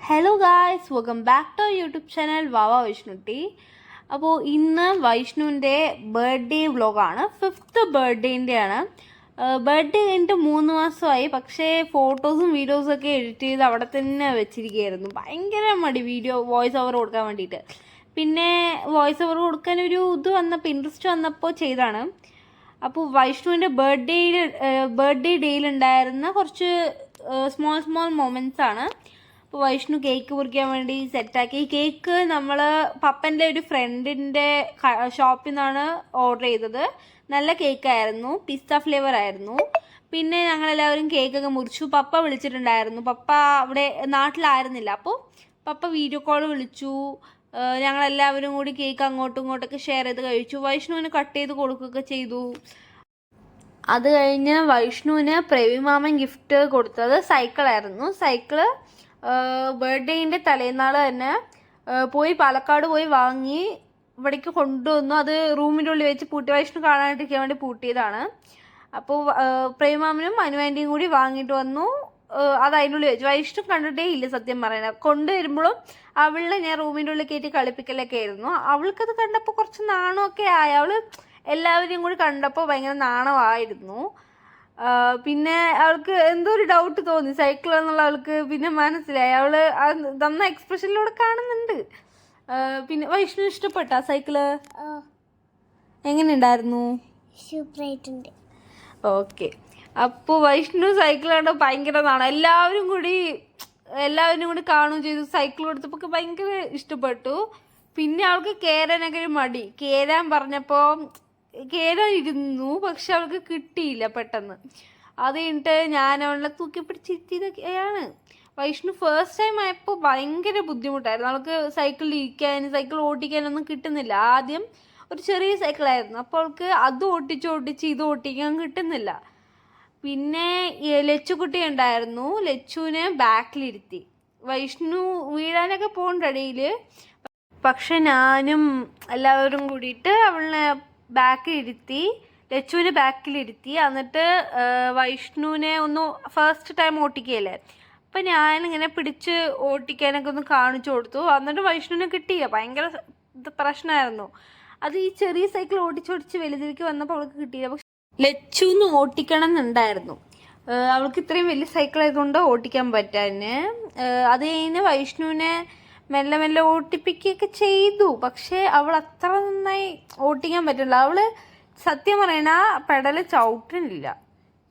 Hello guys, welcome back to YouTube channel Vava Vaishnutty. അപ്പോൾ ഇന്ന് വൈഷ്ണുവിൻ്റെ birthday വ്ളോഗാണ്. 5th ബർത്ത്ഡേൻ്റെയാണ്. ബർത്ത്ഡേ കഴിഞ്ഞിട്ട് 3 മാസമായി. പക്ഷേ ഫോട്ടോസും വീഡിയോസും ഒക്കെ എഡിറ്റ് ചെയ്ത് അവിടെ തന്നെ വെച്ചിരിക്കുകയായിരുന്നു. ഭയങ്കര മടി വോയിസ് ഓവർ കൊടുക്കാൻ വേണ്ടിയിട്ട്. പിന്നെ വോയിസ് ഓവർ കൊടുക്കാൻ ഒരു ഇൻട്രസ്റ്റ് വന്നപ്പോൾ ചെയ്താണ്. അപ്പോൾ വൈഷ്ണുവിൻ്റെ ബർത്ത്ഡേ ഡേയിലുണ്ടായിരുന്ന കുറച്ച് സ്മോൾ മൊമെൻറ്റ്സ് ആണ്. അപ്പോൾ വൈഷ്ണു കേക്ക് മുറിക്കാൻ വേണ്ടി സെറ്റാക്കി. കേക്ക് നമ്മൾ പപ്പൻ്റെ ഒരു ഫ്രണ്ടിൻ്റെ ഷോപ്പിൽ നിന്നാണ് ഓർഡർ ചെയ്തത്. നല്ല കേക്കായിരുന്നു, പിസ്ത ഫ്ലേവർ ആയിരുന്നു. പിന്നെ ഞങ്ങളെല്ലാവരും കേക്കൊക്കെ മുറിച്ചു. പപ്പ വിളിച്ചിട്ടുണ്ടായിരുന്നു. പപ്പ അവിടെ നാട്ടിലായിരുന്നില്ല. അപ്പോൾ പപ്പ വീഡിയോ കോൾ വിളിച്ചു. ഞങ്ങളെല്ലാവരും കൂടി കേക്ക് അങ്ങോട്ടും ഇങ്ങോട്ടൊക്കെ ഷെയർ ചെയ്ത് കഴിച്ചു. വൈഷ്ണുവിന് കട്ട് ചെയ്ത് കൊടുക്കുകയൊക്കെ ചെയ്തു. അത് കഴിഞ്ഞ് വൈഷ്ണുവിന് പ്രവീമാമൻ ഗിഫ്റ്റ് കൊടുത്തത് സൈക്കിളായിരുന്നു. സൈക്കിള് ബർത്ത്ഡേൻ്റെ തലേന്നാൾ തന്നെ പാലക്കാട് പോയി വാങ്ങി ഇവിടേക്ക് കൊണ്ടുവന്നു. അത് റൂമിൻ്റെ ഉള്ളിൽ വെച്ച് പൂട്ടി, വൈഷ്ണു കാണാണ്ടിരിക്കാൻ വേണ്ടി പൂട്ടിയതാണ്. അപ്പോൾ പ്രേമാമനും അനുവാൻ്റെയും കൂടി വാങ്ങിയിട്ട് വന്നു. അത് അതിനുള്ളിൽ വെച്ചു. വൈഷ്ണു കണ്ടിട്ടേ ഇല്ല സത്യം പറയാൻ. കൊണ്ടുവരുമ്പോഴും അവളെ ഞാൻ റൂമിൻ്റെ ഉള്ളിൽ കയറ്റി കളിപ്പിക്കലൊക്കെ ആയിരുന്നു. അവൾക്കത് കണ്ടപ്പോൾ കുറച്ച് നാണമൊക്കെ ആയി. അവൾ എല്ലാവരെയും കൂടി കണ്ടപ്പോൾ ഭയങ്കര നാണമായിരുന്നു. പിന്നെ അവൾക്ക് എന്തോ ഒരു ഡൗട്ട് തോന്നി സൈക്കിൾ എന്നുള്ള അവൾക്ക്. പിന്നെ മനസ്സിലായി, അവള് തന്ന എക്സ്പ്രഷനിലൂടെ കാണുന്നുണ്ട്. പിന്നെ വൈഷ്ണു ഇഷ്ടപ്പെട്ട സൈക്കിള് എങ്ങനെ ഉണ്ടായിരുന്നു? സൂപ്പറായിട്ടുണ്ട്. ഓക്കെ. അപ്പോൾ വൈഷ്ണു സൈക്കിൾ കണ്ട ഭയങ്കര നാണം. എല്ലാവരും കൂടി കാണുകയും ചെയ്തു. സൈക്കിൾ കൊടുത്തപ്പോൾ ഭയങ്കര ഇഷ്ടപ്പെട്ടു. പിന്നെ അവൾക്ക് കയറാനൊക്കെ ഒരു മടി. കയറാൻ പറഞ്ഞപ്പോൾ കയറാനിരുന്നു, പക്ഷെ അവൾക്ക് കിട്ടിയില്ല പെട്ടെന്ന്. അത് കഴിഞ്ഞിട്ട് ഞാൻ അവളെ തൂക്കി പിടിച്ചിരുത്തിയതൊക്കെയാണ്. വൈഷ്ണു ഫസ്റ്റ് ടൈം ആയപ്പോൾ ഭയങ്കര ബുദ്ധിമുട്ടായിരുന്നു. അവൾക്ക് സൈക്കിൾ ഓടിക്കാനൊന്നും കിട്ടുന്നില്ല. ആദ്യം ഒരു ചെറിയ സൈക്കിളായിരുന്നു. അപ്പോൾ അവൾക്ക് അത് ഓടിച്ച് ഇത് ഓടിക്കാൻ കിട്ടുന്നില്ല. പിന്നെ ലച്ചുകുട്ടി ഉണ്ടായിരുന്നു. ലച്ചുവിനെ ബാക്കിലിരുത്തി. വൈഷ്ണു വീഴാനൊക്കെ പോകുന്നുണ്ട് ഇടയിൽ. പക്ഷെ ഞാനും എല്ലാവരും കൂടിയിട്ട് അവളെ ബാക്കിലിരുത്തി, ലച്ചുവിനെ ബാക്കിലിരുത്തി. എന്നിട്ട് വൈഷ്ണുവിനെ ഒന്ന് ഫസ്റ്റ് ടൈം ഓട്ടിക്കുകയല്ലേ, അപ്പം ഞാനിങ്ങനെ പിടിച്ച് ഓട്ടിക്കാനൊക്കെ ഒന്ന് കാണിച്ചു കൊടുത്തു. എന്നിട്ട് വൈഷ്ണുവിനെ കിട്ടിയില്ല. ഭയങ്കര പ്രശ്നമായിരുന്നു. അത് ഈ ചെറിയ സൈക്കിൾ ഓടിച്ചോടിച്ച് വലുതിലേക്ക് വന്നപ്പോൾ അവൾക്ക് കിട്ടിയില്ല. പക്ഷെ ലച്ചുന്ന് ഓട്ടിക്കണം എന്നുണ്ടായിരുന്നു. അവൾക്ക് ഇത്രയും വലിയ സൈക്കിൾ ആയതുകൊണ്ട് ഓട്ടിക്കാൻ പറ്റാന്. അത് കഴിഞ്ഞ് വൈഷ്ണുവിനെ മെല്ലെ ഓട്ടിപ്പിക്കുകയൊക്കെ ചെയ്തു. പക്ഷേ അവൾ അത്ര നന്നായി ഓട്ടിക്കാൻ പറ്റില്ല. അവള് സത്യം പറയണ പെടല് ചവിട്ടണില്ല.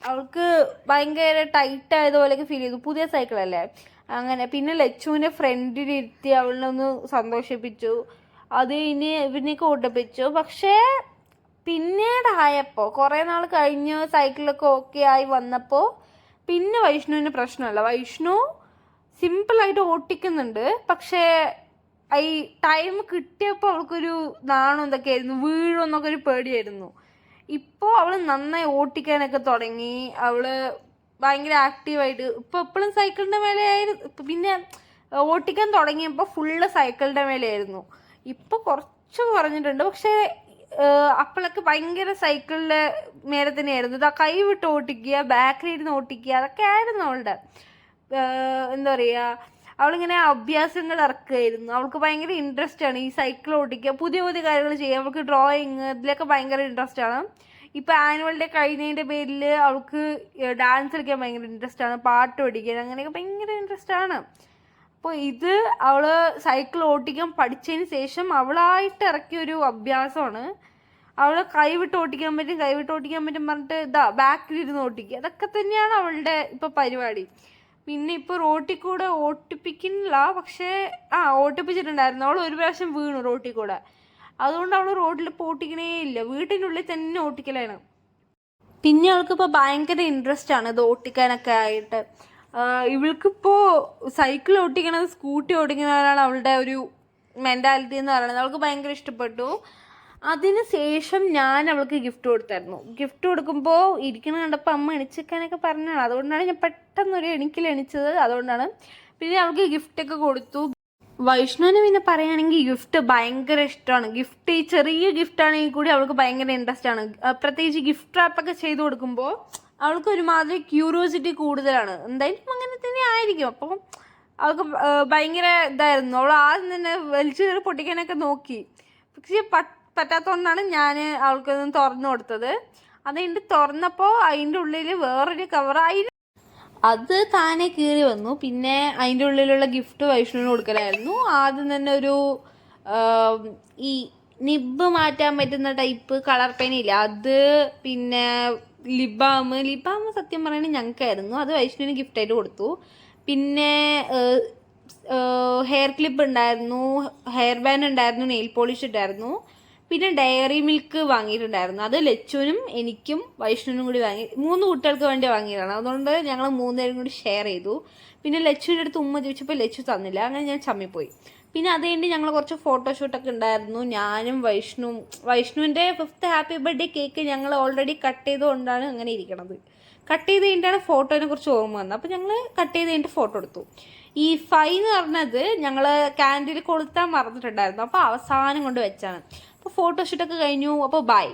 അവൾക്ക് ഭയങ്കര ടൈറ്റ് ആയതുപോലെയൊക്കെ ഫീൽ ചെയ്തു. പുതിയ സൈക്കിളല്ലേ അങ്ങനെ. പിന്നെ ലച്ചുവിനെ ഫ്രണ്ടിലിരുത്തി അവളിനെ ഒന്ന് സന്തോഷിപ്പിച്ചു. അത് കഴിഞ്ഞ് ഇവനെയൊക്കെ ഓട്ടിപ്പിച്ചു. പക്ഷേ പിന്നീടായപ്പോൾ കുറേ നാൾ കഴിഞ്ഞ് സൈക്കിളൊക്കെ ഓക്കെ ആയി വന്നപ്പോൾ പിന്നെ വൈഷ്ണുവിന് പ്രശ്നമല്ല. വൈഷ്ണു സിമ്പിളായിട്ട് ഓട്ടിക്കുന്നുണ്ട്. പക്ഷേ ഈ ടൈം കിട്ടിയപ്പോൾ അവൾക്കൊരു നാണം എന്തൊക്കെയായിരുന്നു, വീഴുമെന്നൊക്കെ ഒരു പേടിയായിരുന്നു. ഇപ്പോൾ അവൾ നന്നായി ഓട്ടിക്കാനൊക്കെ തുടങ്ങി. അവൾ ഭയങ്കര ആക്റ്റീവായിട്ട് ഇപ്പോൾ എപ്പോഴും സൈക്കിളിൻ്റെ മേലെയായിരുന്നു. പിന്നെ ഓട്ടിക്കാൻ തുടങ്ങിയപ്പോൾ ഫുള്ള് സൈക്കിളിൻ്റെ മേലെയായിരുന്നു. ഇപ്പോൾ കുറച്ച് കുറഞ്ഞിട്ടുണ്ട്. പക്ഷേ അപ്പോഴൊക്കെ ഭയങ്കര സൈക്കിളിൻ്റെ മേലെ തന്നെയായിരുന്നു. ഇതാ കൈ വിട്ട് ഓട്ടിക്കുക, ബാക്കിലിരുന്ന് ഓട്ടിക്കുക, അതൊക്കെ ആയിരുന്നു അവളുടെ എന്താ പറയുക. അവളിങ്ങനെ അഭ്യാസങ്ങൾ ഇറക്കുമായിരുന്നു. അവൾക്ക് ഭയങ്കര ഇൻട്രസ്റ്റ് ആണ് ഈ സൈക്കിൾ ഓടിക്കുക, പുതിയ കാര്യങ്ങൾ ചെയ്യുക. അവൾക്ക് ഡ്രോയിങ് ഇതിലൊക്കെ ഭയങ്കര ഇൻട്രസ്റ്റ് ആണ്. ഇപ്പോൾ ആനുവൽ ഡേ കഴിഞ്ഞതിൻ്റെ പേരിൽ അവൾക്ക് ഡാൻസ് കളിക്കാൻ ഭയങ്കര ഇൻട്രസ്റ്റ് ആണ്, പാട്ട് പഠിക്കാൻ അങ്ങനെയൊക്കെ ഭയങ്കര ഇൻട്രസ്റ്റ് ആണ്. അപ്പോൾ ഇത് അവൾ സൈക്കിൾ ഓടിക്കാൻ പഠിച്ചതിന് ശേഷം അവളായിട്ട് ഇറക്കിയൊരു അഭ്യാസമാണ്. അവൾ കൈവിട്ട് ഓടിക്കാൻ പറ്റും പറഞ്ഞിട്ട് ബാക്കിലിരുന്ന് ഓടിക്കുക. അതൊക്കെ തന്നെയാണ് അവളുടെ ഇപ്പോൾ പരിപാടി. പിന്നെ ഇപ്പോൾ റോട്ടിൽ കൂടെ ഓട്ടിപ്പിക്കുന്നില്ല. പക്ഷേ ഓട്ടിപ്പിച്ചിട്ടുണ്ടായിരുന്നു. അവൾ ഒരു പ്രാവശ്യം വീണു റോട്ടിൽ കൂടെ. അതുകൊണ്ട് അവൾ റോഡിൽ ഓട്ടിക്കണേ ഇല്ല, വീട്ടിനുള്ളിൽ തന്നെ ഓട്ടിക്കലാണ്. പിന്നെ അവൾക്കിപ്പോൾ ഭയങ്കര ഇൻട്രസ്റ്റ് ആണ് ഇത് ഓട്ടിക്കാനൊക്കെ ആയിട്ട്. ഇവൾക്കിപ്പോൾ സൈക്കിൾ ഓട്ടിക്കണത് സ്കൂട്ടി ഓടിക്കുന്നവരാണ് അവളുടെ ഒരു മെൻറ്റാലിറ്റി എന്ന് പറയുന്നത്. അവൾക്ക് ഭയങ്കര ഇഷ്ടപ്പെട്ടു. അതിന് ശേഷം ഞാൻ അവൾക്ക് ഗിഫ്റ്റ് കൊടുത്തായിരുന്നു. ഗിഫ്റ്റ് കൊടുക്കുമ്പോൾ ഇരിക്കണ കണ്ടപ്പോൾ അമ്മ എണിച്ചേക്കാനൊക്കെ പറഞ്ഞാണ്. അതുകൊണ്ടാണ് ഞാൻ പെട്ടെന്നൊരു എണിച്ചത്. അതുകൊണ്ടാണ്. പിന്നെ അവൾക്ക് ഗിഫ്റ്റൊക്കെ കൊടുത്തു. വൈഷ്ണുവിന് പിന്നെ പറയുകയാണെങ്കിൽ ഗിഫ്റ്റ് ഭയങ്കര ഇഷ്ടമാണ്. ഗിഫ്റ്റ് ഈ ചെറിയ ഗിഫ്റ്റ് ആണെങ്കിൽ കൂടി അവൾക്ക് ഭയങ്കര ഇൻട്രസ്റ്റ് ആണ്. പ്രത്യേകിച്ച് ഗിഫ്റ്റ് റാപ്പൊക്കെ ചെയ്ത് കൊടുക്കുമ്പോൾ അവൾക്ക് ഒരുമാതിരി ക്യൂരിയോസിറ്റി കൂടുതലാണ്. എന്തായാലും അങ്ങനെ തന്നെ ആയിരിക്കും. അപ്പം അവൾക്ക് ഭയങ്കര ഇതായിരുന്നു. അവൾ ആദ്യം തന്നെ വലിച്ചു കയറി പൊട്ടിക്കാനൊക്കെ നോക്കി. പക്ഷെ പറ്റാത്തതുകൊണ്ടാണ് ഞാൻ അവൾക്കൊന്ന് തുറന്നു കൊടുത്തത്. അത് കഴിഞ്ഞിട്ട് തുറന്നപ്പോൾ അതിൻ്റെ ഉള്ളിൽ വേറൊരു കവറായി. അത് താനെ കീറി വന്നു. പിന്നെ അതിൻ്റെ ഉള്ളിലുള്ള ഗിഫ്റ്റ് വൈഷ്ണുവിന് കൊടുക്കലായിരുന്നു. ആദ്യം തന്നെ ഒരു ഈ നിബ്ബ് മാറ്റാൻ പറ്റുന്ന ടൈപ്പ് കളർ പെയിനില്ല, അത്. പിന്നെ ലിബാം സത്യം പറയുന്നത് ഞങ്ങൾക്കായിരുന്നു. അത് വൈഷ്ണുവിന് ഗിഫ്റ്റായിട്ട് കൊടുത്തു. പിന്നെ ഹെയർ ക്ലിപ്പ് ഉണ്ടായിരുന്നു, ഹെയർ ബാൻഡ് ഉണ്ടായിരുന്നു, നെയിൽ പോളിഷ് ഉണ്ടായിരുന്നു. പിന്നെ ഡയറി മിൽക്ക് വാങ്ങിയിട്ടുണ്ടായിരുന്നു. അത് ലച്ചുവിനും എനിക്കും വൈഷ്ണുവിനും കൂടി വാങ്ങി. 3 കുട്ടികൾക്ക് വേണ്ടി വാങ്ങിയതാണ്. അതുകൊണ്ട് ഞങ്ങൾ 3 പേരും കൂടി ഷെയർ ചെയ്തു. പിന്നെ ലച്ചുവിൻ്റെ അടുത്ത് ഉമ്മ ചോദിച്ചപ്പോൾ ലച്ചു തന്നില്ല. അങ്ങനെ ഞാൻ ചമ്മിപ്പോയി. പിന്നെ അത് കഴിഞ്ഞ് ഞങ്ങൾ കുറച്ച് ഫോട്ടോഷൂട്ടൊക്കെ ഉണ്ടായിരുന്നു. ഞാനും വൈഷ്ണുവിൻ്റെ 5th ഹാപ്പി ബർത്ത്ഡേ കേക്ക് ഞങ്ങൾ ഓൾറെഡി കട്ട് ചെയ്തുകൊണ്ടാണ് അങ്ങനെ ഇരിക്കണത്. കട്ട് ചെയ്ത് കഴിഞ്ഞിട്ടാണ് ഫോട്ടോനെ കുറിച്ച് ഓർമ്മ വന്നത്. അപ്പോൾ ഞങ്ങൾ കട്ട് ചെയ്ത് കഴിഞ്ഞിട്ട് ഫോട്ടോ എടുത്തു. ഈ 5 എന്ന് പറഞ്ഞത് ഞങ്ങൾ ക്യാൻഡിൽ കൊളുത്താൻ മറന്നിട്ടുണ്ടായിരുന്നു. അപ്പോൾ അവസാനം കൊണ്ട് വെച്ചാണ്. അപ്പോൾ ഫോട്ടോഷൂട്ടൊക്കെ കഴിഞ്ഞു. അപ്പോൾ ബൈ.